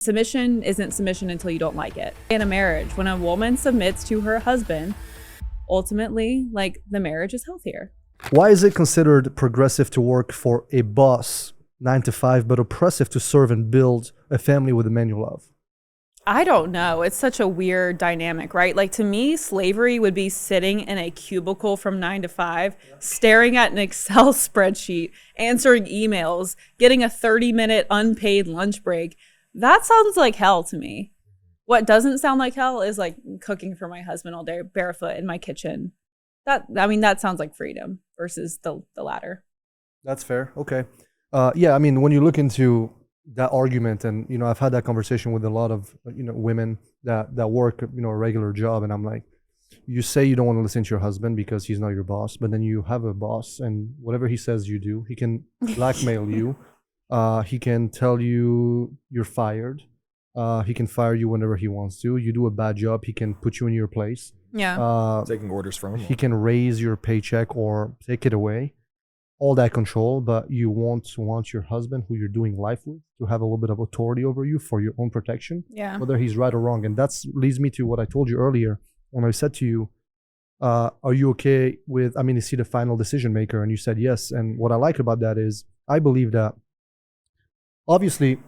Submission isn't submission until you don't like it. In a marriage, when a woman submits to her husband, ultimately, like, the marriage is healthier. Why is it considered progressive to work for a boss 9 to 5, but oppressive to serve and build a family with a man you love? I don't know. It's such a weird dynamic, right? Like, to me, slavery would be sitting in a cubicle from 9 to 5, staring at an Excel spreadsheet, answering emails, getting a 30-minute unpaid lunch break. That sounds like hell to me. What doesn't sound like hell is like cooking for my husband all day barefoot in my kitchen. That sounds like freedom versus the latter. That's fair. Okay. Yeah, I mean, when you look into that argument, and I've had that conversation with a lot of women that work a regular job, and I'm like, you say you don't want to listen to your husband because he's not your boss, but then you have a boss, and whatever he says you do, he can blackmail you. He can tell you you're fired. He can fire you whenever he wants to. You do a bad job, he can put you in your place. Yeah. Taking orders from him. He can raise your paycheck or take it away. All that control, but you want your husband, who you're doing life with, to have a little bit of authority over you for your own protection. Yeah. Whether he's right or wrong. And that leads me to what I told you earlier when I said to you, are you okay with, is he the final decision maker? And you said yes. And what I like about that is I believe that obviously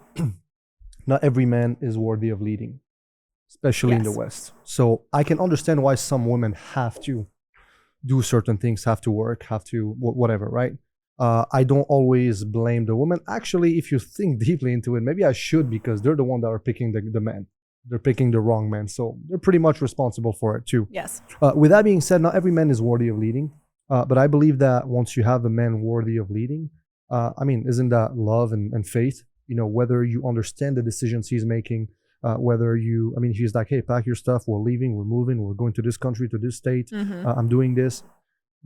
not every man is worthy of leading, especially in the West. So I can understand why some women have to do certain things, have to work, have to whatever, right? I don't always blame the woman. Actually, if you think deeply into it, maybe I should, because they're the one that are picking the man. They're picking the wrong man. So they're pretty much responsible for it too. Yes. With that being said, not every man is worthy of leading. But I believe that once you have a man worthy of leading, isn't that love and faith? Whether you understand the decisions he's making, whether he's like, hey, pack your stuff, we're leaving, we're moving, we're going to this country, to this state, I'm doing this.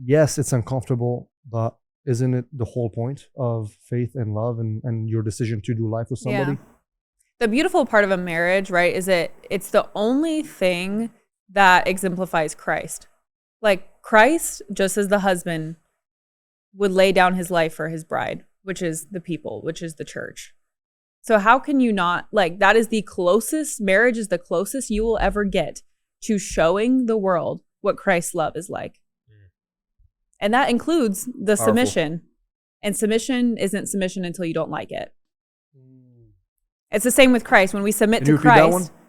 Yes, it's uncomfortable, but isn't it the whole point of faith and love and your decision to do life with somebody? Yeah. The beautiful part of a marriage, right, is it's the only thing that exemplifies Christ. Like, Christ, just as the husband, would lay down his life for his bride, which is the people, which is the church. So how can you not, like, that is the closest, marriage is the closest you will ever get to showing the world what Christ's love is like. And that includes the Powerful. submission. And submission isn't submission until you don't like it. It's the same with Christ. When we submit Can you to repeat that Christ, one?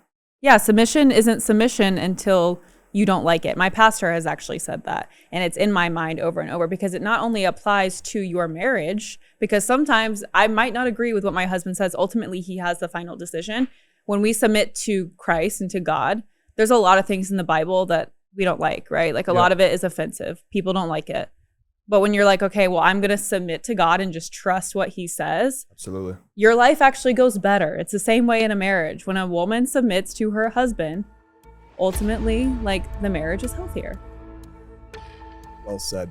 yeah, submission isn't submission until you don't like it. My pastor has actually said that, and it's in my mind over and over, because it not only applies to your marriage, because sometimes I might not agree with what my husband says. Ultimately, he has the final decision. When we submit to Christ and to God, there's a lot of things in the Bible that we don't like, right? Like, a lot of it is offensive. People don't like it. But when you're like, okay, well, I'm going to submit to God and just trust what he says. Absolutely. Your life actually goes better. It's the same way in a marriage. When a woman submits to her husband, ultimately, like, the marriage is healthier. Well said.